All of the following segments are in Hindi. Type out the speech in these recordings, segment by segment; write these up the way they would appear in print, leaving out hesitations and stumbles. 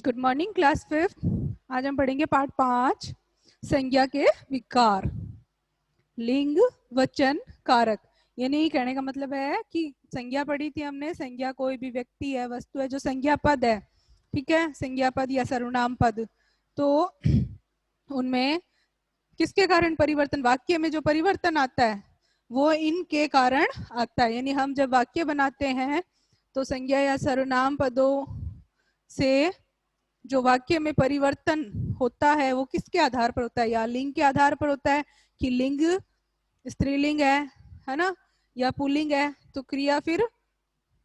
Good morning class 5th। आज हम पढ़ेंगे पाठ 5 संज्ञा के विकार। लिंग, वचन, कारक। यानी कहने का मतलब है कि संज्ञा पढ़ी थी हमने। संज्ञा कोई भी व्यक्ति है, वस्तु है जो संज्ञा पद है, ठीक है, संज्ञा पद या सर्वनाम पद। तो उनमें किसके कारण परिवर्तन, वाक्य में जो परिवर्तन आता है वो इनके कारण आता है। यानी हम जब वाक्य बनाते हैं तो संज्ञा या सर्वनाम पदों से जो वाक्य में परिवर्तन होता है वो किसके आधार पर होता है? या लिंग के आधार पर होता है कि लिंग स्त्रीलिंग है ना, या पुल्लिंग है, तो क्रिया फिर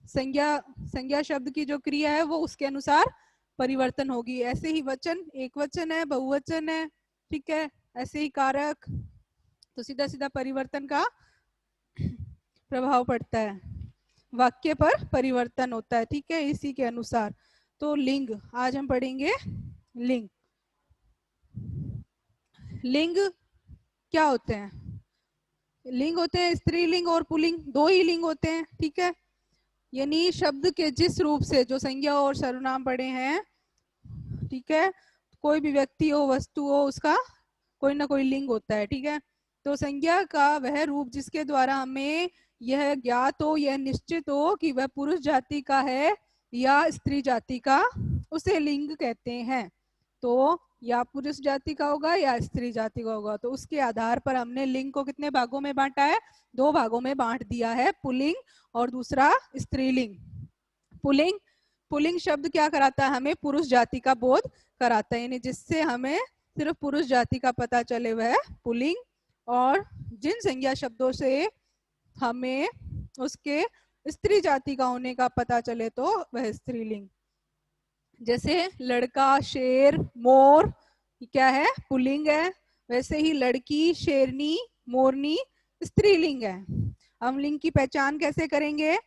संज्ञा शब्द की जो क्रिया है वो उसके अनुसार परिवर्तन होगी। ऐसे ही वचन, एक वचन है, बहुवचन है, ठीक है, ऐसे ही कारक, तो सीधा सीधा परिवर्तन का प्रभाव पड़ता है, वाक्य पर परिवर्तन होता है, ठीक है, इसी के अनुसार। तो लिंग, आज हम पढ़ेंगे लिंग। लिंग क्या होते हैं? लिंग होते हैं स्त्रीलिंग और पुल्लिंग, दो ही लिंग होते हैं, ठीक है। यानी शब्द के जिस रूप से जो संज्ञा और सर्वनाम पढ़े हैं, ठीक है, कोई भी व्यक्ति हो, वस्तु हो, उसका कोई ना कोई लिंग होता है, ठीक है। तो संज्ञा का वह रूप जिसके द्वारा हमें यह ज्ञात हो, यह निश्चित हो कि वह पुरुष जाति का है या स्त्री जाति का, उसे लिंग कहते हैं। तो या पुरुष जाति का होगा या स्त्री जाति का होगा। तो उसके आधार पर हमने लिंग को कितने भागों में बांटा है? दो भागों में बांट दिया है, पुल्लिंग और दूसरा स्त्रीलिंग। पुल्लिंग, पुल्लिंग शब्द क्या कराता है? हमें पुरुष जाति का बोध कराता है, यानी जिससे हमें सिर्फ पुरुष जाति का पता चले वह पुल्लिंग। और जिन संज्ञा शब्दों से हमें उसके स्त्री जाति का होने का पता चले तो वह स्त्रीलिंग। जैसे लड़का, शेर, मोर, क्या है? पुल्लिंग है। वैसे ही लड़की, शेरनी, मोरनी स्त्रीलिंग है। हम लिंग की पहचान कैसे करेंगे?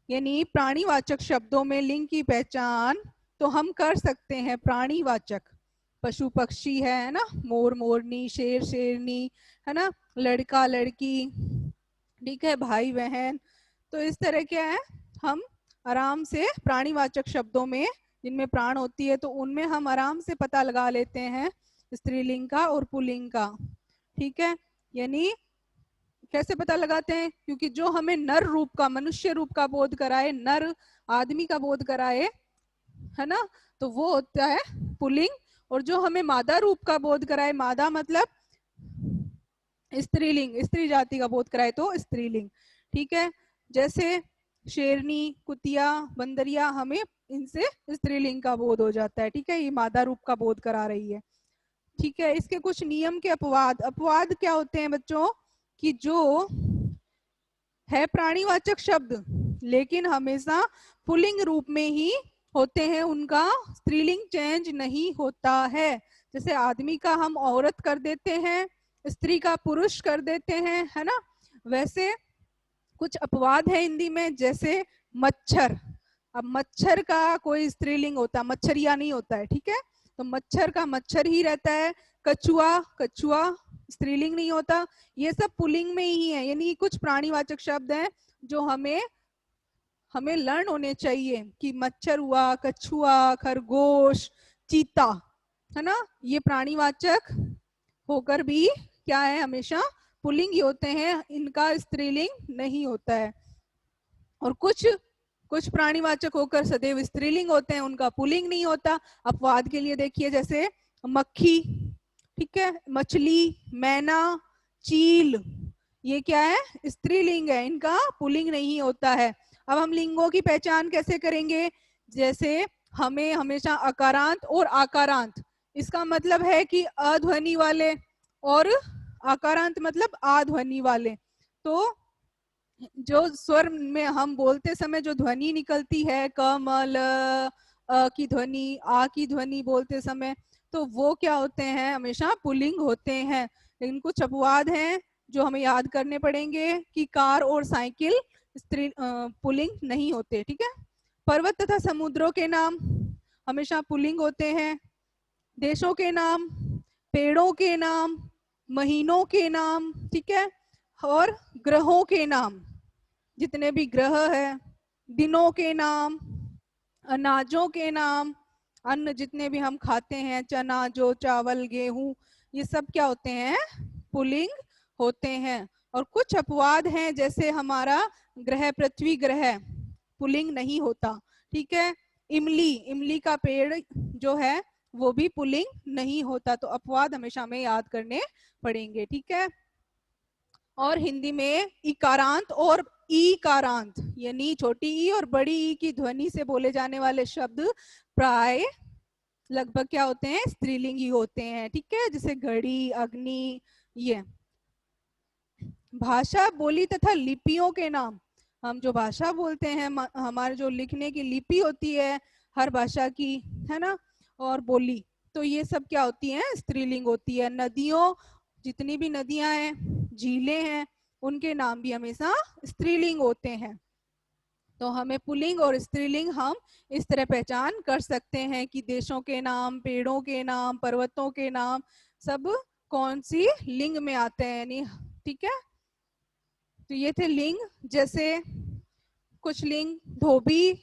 यानी प्राणीवाचक शब्दों में लिंग की पहचान तो हम कर सकते हैं प्राणीवाचक, पशु पक्षी है ना, मोर मोरनी, शेर शेरनी, है ना, लड़का लड़की, ठीक है, भाई बहन। तो इस तरह क्या है, हम आराम से प्राणीवाचक शब्दों में जिनमें प्राण होती है तो उनमें हम आराम से पता लगा लेते हैं स्त्रीलिंग का और पुल्लिंग का, ठीक है। यानी कैसे पता लगाते हैं? क्योंकि जो हमें नर रूप का, मनुष्य रूप का बोध कराए, नर आदमी का बोध कराए, है ना, तो वो होता है पुल्लिंग। और जो हमें मादा रूप का बोध कराए, मादा मतलब स्त्रीलिंग, स्त्री जाति का बोध कराए तो स्त्रीलिंग, ठीक है। जैसे शेरनी, कुतिया, बंदरिया, हमें इनसे स्त्रीलिंग का बोध हो जाता है, ठीक है, ये मादा रूप का बोध करा रही है, ठीक है। इसके कुछ नियम के अपवाद, अपवाद क्या होते हैं बच्चों? कि जो है प्राणीवाचक शब्द लेकिन हमेशा पुल्लिंग रूप में ही होते हैं, उनका स्त्रीलिंग चेंज नहीं होता है। जैसे आदमी का हम औरत कर देते हैं, स्त्री का पुरुष कर देते हैं, है ना। वैसे कुछ अपवाद है हिंदी में, जैसे मच्छर। अब मच्छर का कोई स्त्रीलिंग होता, मच्छरिया नहीं होता है, ठीक है, तो मच्छर का मच्छर ही रहता है। कछुआ, कछुआ स्त्रीलिंग नहीं होता। ये सब पुल्लिंग में ही है। यानी कुछ प्राणीवाचक शब्द हैं जो हमें लर्न होने चाहिए कि मच्छर हुआ, कछुआ, खरगोश, चीता, है ना, ये प्राणीवाचक होकर भी क्या है, हमेशा पुल्लिंग ही होते हैं, इनका स्त्रीलिंग नहीं होता है। और कुछ प्राणीवाचक होकर सदैव स्त्रीलिंग होते हैं, उनका पुल्लिंग नहीं होता। अपवाद के लिए देखिए, जैसे मक्खी, ठीक है, मछली, मैना, चील, ये क्या है? स्त्रीलिंग है, इनका पुल्लिंग नहीं होता है। अब हम लिंगों की पहचान कैसे करेंगे? जैसे हमें हमेशा अकारांत और आकारांत, इसका मतलब है कि अध्वनि वाले, और आकारांत मतलब आध्वनि वाले। तो जो स्वर में हम बोलते समय जो ध्वनि निकलती है, क म ल, अ की ध्वनि, आ की ध्वनि बोलते समय, तो वो क्या होते हैं? हमेशा पुल्लिंग होते हैं। लेकिन कुछ अपवाद हैं जो हमें याद करने पड़ेंगे कि कार और साइकिल स्त्री पुल्लिंग नहीं होते, ठीक है। पर्वत तथा समुद्रों के नाम हमेशा पुल्लिंग होते हैं। देशों के नाम, पेड़ों के नाम, महीनों के नाम, ठीक है, और ग्रहों के नाम, जितने भी ग्रह है, दिनों के नाम, अनाजों के नाम, अन्न जितने भी हम खाते हैं, चना, जो, चावल, गेहूं, ये सब क्या होते हैं, पुल्लिंग होते हैं। और कुछ अपवाद हैं, जैसे हमारा ग्रह पृथ्वी ग्रह पुल्लिंग नहीं होता, ठीक है। इमली, इमली का पेड़ जो है वो भी पुल्लिंग नहीं होता। तो अपवाद हमेशा हमें याद करने पड़ेंगे, ठीक है। और हिंदी में इकारांत और ईकारांत यानी छोटी ई और बड़ी ई की ध्वनि से बोले जाने वाले शब्द प्राय लगभग क्या होते हैं, स्त्रीलिंग ही होते हैं, ठीक है। जैसे घड़ी, अग्नि, ये। भाषा, बोली तथा लिपियों के नाम, हम जो भाषा बोलते हैं, हमारे जो लिखने की लिपि होती है हर भाषा की, है ना, और बोली, तो ये सब क्या होती है, स्त्रीलिंग होती है। नदियों, जितनी भी नदियां हैं, झीलें हैं, उनके नाम भी हमेशा स्त्रीलिंग होते हैं। तो हमें पुल्लिंग और स्त्रीलिंग हम इस तरह पहचान कर सकते हैं कि देशों के नाम, पेड़ों के नाम, पर्वतों के नाम सब कौन सी लिंग में आते हैं, यानी, ठीक है। तो ये थे लिंग। जैसे कुछ लिंग, धोबी,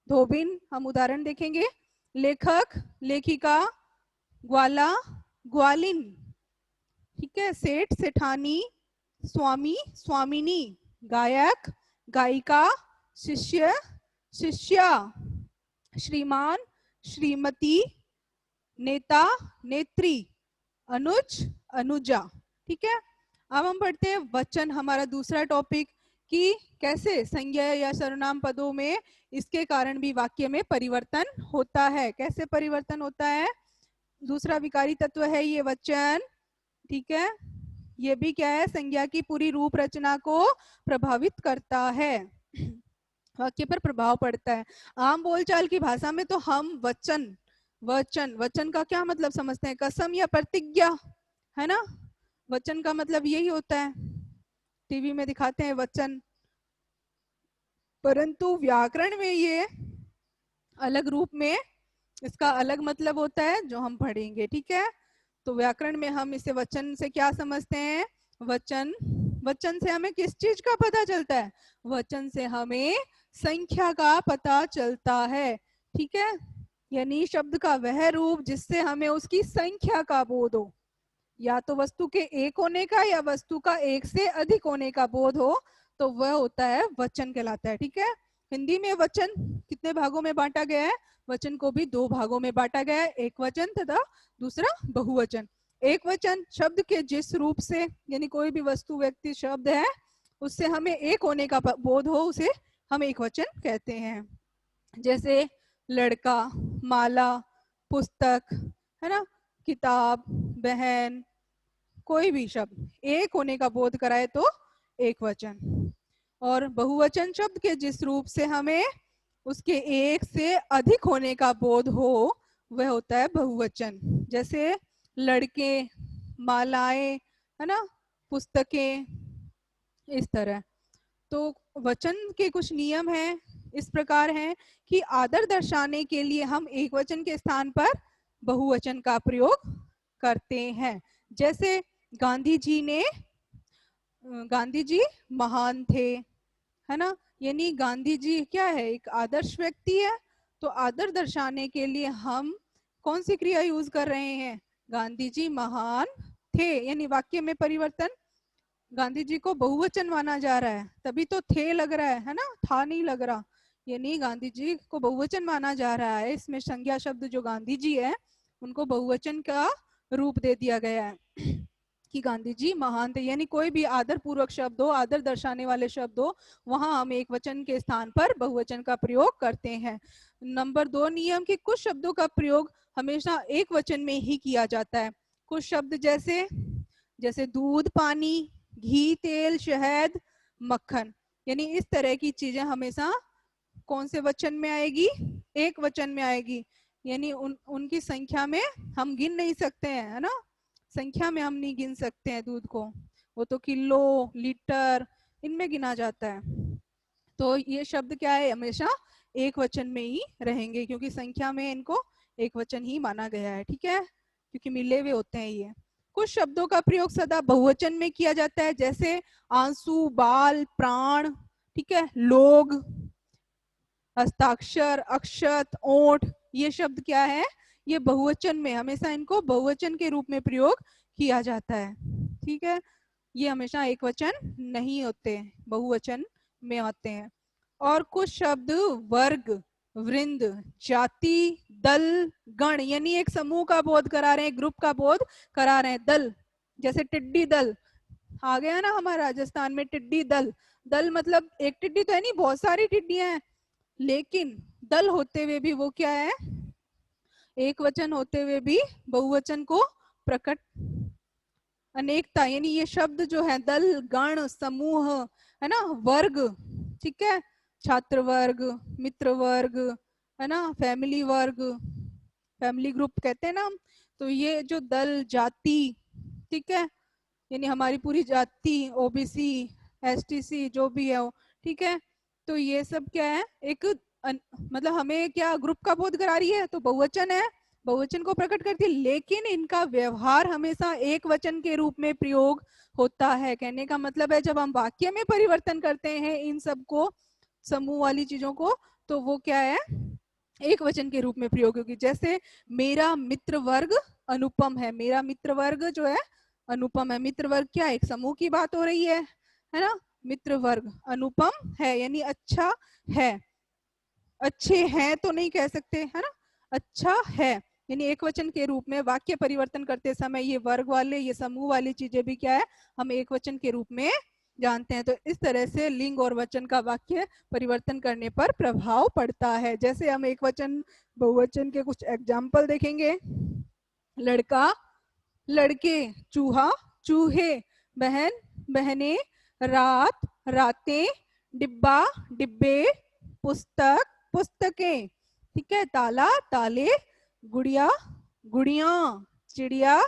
धोबिन, हम उदाहरण देखेंगे। लेखक, लेखिका, ग्वाला, ग्वालिन, ठीक है। सेठ, सेठानी, स्वामी, स्वामिनी, गायक, गायिका, शिष्य, शिष्या, श्रीमान, श्रीमती, नेता, नेत्री, अनुज, अनुजा, ठीक है। अब हम पढ़ते हैं वचन, हमारा दूसरा टॉपिक, कि कैसे संज्ञा या सर्वनाम पदों में इसके कारण भी वाक्य में परिवर्तन होता है। कैसे परिवर्तन होता है, दूसरा विकारी तत्व है ये वचन, ठीक है। ये भी क्या है, संज्ञा की पूरी रूप रचना को प्रभावित करता है, वाक्य पर प्रभाव पड़ता है। आम बोलचाल की भाषा में तो हम वचन, वचन, वचन का क्या मतलब समझते हैं, कसम या प्रतिज्ञा, है ना। वचन का मतलब यही होता है, टीवी में दिखाते हैं वचन, परंतु व्याकरण में ये अलग रूप में, इसका अलग मतलब होता है जो हम पढ़ेंगे, ठीक है। तो व्याकरण में हम इसे वचन से क्या समझते हैं, वचन, वचन से हमें किस चीज का पता चलता है, वचन से हमें संख्या का पता चलता है, ठीक है। यानी शब्द का वह रूप जिससे हमें उसकी संख्या का बोध हो, या तो वस्तु के एक होने का या वस्तु का एक से अधिक होने का बोध हो, तो वह होता है वचन कहलाता है, ठीक है। हिंदी में वचन कितने भागों में बांटा गया है, वचन को भी दो भागों में बांटा गया है, एक वचन तथा दूसरा बहुवचन। एक वचन शब्द के जिस रूप से, यानी कोई भी वस्तु, व्यक्ति, शब्द है, उससे हमें एक होने का बोध हो, उसे हम एक वचन कहते हैं। जैसे लड़का, माला, पुस्तक, है ना, किताब, बहन, कोई भी शब्द एक होने का बोध कराए तो एक वचन। और बहुवचन शब्द के जिस रूप से हमें उसके एक से अधिक होने का बोध हो, वह होता है बहुवचन। जैसे लड़के, मालाएं, है ना, पुस्तकें, इस तरह। तो वचन के कुछ नियम हैं, इस प्रकार हैं कि आदर दर्शाने के लिए हम एक वचन के स्थान पर बहुवचन का प्रयोग करते हैं। जैसे गांधी जी ने, गांधी जी महान थे, है ना, यानी गांधी जी क्या है, एक आदर्श व्यक्ति है। तो आदर दर्शाने के लिए हम कौन सी क्रिया यूज कर रहे हैं, गांधी जी महान थे, यानी वाक्य में परिवर्तन, गांधी जी को बहुवचन माना जा रहा है, तभी तो थे लग रहा है ना, था नहीं लग रहा, यानी गांधी जी को बहुवचन माना जा रहा है। इसमें संज्ञा शब्द जो गांधी जी है उनको बहुवचन का रूप दे दिया गया है कि गांधी जी महान थे। यानी कोई भी आदर पूर्वक शब्द हो, आदर दर्शाने वाले शब्द हो, वहां हम एक वचन के स्थान पर बहुवचन का प्रयोग करते हैं। नंबर 2 नियम कि कुछ शब्दों का प्रयोग हमेशा एक वचन में ही किया जाता है। कुछ शब्द जैसे, जैसे दूध, पानी, घी, तेल, शहद, मक्खन, यानी इस तरह की चीजें हमेशा कौन से वचन में आएगी, एक वचन में आएगी। यानी उनकी संख्या में हम गिन नहीं सकते हैं, है ना, संख्या में हम नहीं गिन सकते हैं दूध को, वो तो किलो, लीटर, इनमें गिना जाता है। तो ये शब्द क्या है, हमेशा एक वचन में ही रहेंगे, क्योंकि संख्या में इनको एक वचन ही माना गया है, ठीक है, क्योंकि मिले हुए होते हैं ये। कुछ शब्दों का प्रयोग सदा बहुवचन में किया जाता है, जैसे आंसू, बाल, प्राण, ठीक है, लोग, हस्ताक्षर, अक्षत, ओठ, ये शब्द क्या है, ये बहुवचन में, हमेशा इनको बहुवचन के रूप में प्रयोग किया जाता है। ठीक है, ये हमेशा एक वचन नहीं होते, बहुवचन में आते हैं। और कुछ शब्द वर्ग, वृंद, जाति, दल, गण, यानी एक समूह का बोध करा रहे हैं, ग्रुप का बोध करा रहे हैं। दल, जैसे टिड्डी दल आ गया ना हमारे राजस्थान में, टिड्डी दल। दल मतलब एक टिड्डी तो है नहीं, बहुत सारी टिड्डियां हैं, लेकिन दल होते हुए भी वो क्या है, एक वचन होते हुए भी बहुवचन को प्रकट, अनेकता, यानी ये शब्द जो है दल, गण, समूह, है ना, वर्ग, ठीक है, छात्र वर्ग, मित्र वर्ग, है ना, फैमिली वर्ग, फैमिली ग्रुप कहते हैं ना हम, तो ये जो दल, जाति, ठीक है, यानी हमारी पूरी जाति, ओबीसी, एसटीसी जो भी है वो, ठीक है, तो ये सब क्या है, एक मतलब हमें क्या ग्रुप का बोध करा रही है, तो बहुवचन है, बहुवचन को प्रकट करती है, लेकिन इनका व्यवहार हमेशा एक वचन के रूप में प्रयोग होता है। कहने का मतलब है जब हम वाक्य में परिवर्तन करते हैं इन सब को, समूह वाली चीजों को, तो वो क्या है, एक वचन के रूप में प्रयोग होगी। जैसे मेरा मित्र वर्ग अनुपम है, मेरा मित्र वर्ग जो है अनुपम है। मित्र वर्ग क्या, एक समूह की बात हो रही है ना, मित्र वर्ग अनुपम है यानी अच्छा है, अच्छे हैं तो नहीं कह सकते, है ना, अच्छा है, यानी एक वचन के रूप में वाक्य परिवर्तन करते समय ये वर्ग वाले, ये समूह वाली चीजें भी क्या है, हम एक वचन के रूप में जानते हैं। तो इस तरह से लिंग और वचन का वाक्य परिवर्तन करने पर प्रभाव पड़ता है। जैसे हम एक वचन बहुवचन के कुछ एग्जाम्पल देखेंगे, लड़का, लड़के, चूहा, चूहे, बहन, बहने, रात, रातें, डिब्बा, डिब्बे, पुस्तक, पुस्तकें, ठीक है, ताला, ताले, गुड़िया, गुड़िया, चिड़िया,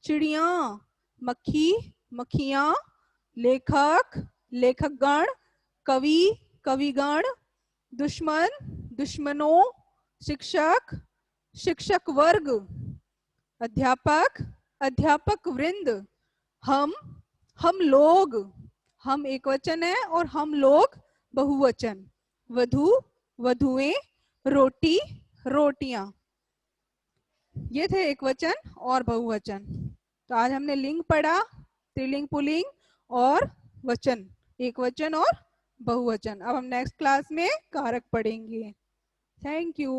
चिड़िया, मक्खी, मक्खियां, लेखक, लेखकगण, कवि, कविगण, दुश्मन, दुश्मनों, शिक्षक, शिक्षक वर्ग, अध्यापक, अध्यापक वृंद, हम लोग, हम एक वचन है और हम लोग बहुवचन, वधु, वधुएं, रोटी, रोटियां, ये थे एक वचन और बहुवचन। तो आज हमने लिंग पढ़ा, स्त्रीलिंग, पुल्लिंग और वचन, एक वचन और बहुवचन। अब हम नेक्स्ट क्लास में कारक पढ़ेंगे। Thank you.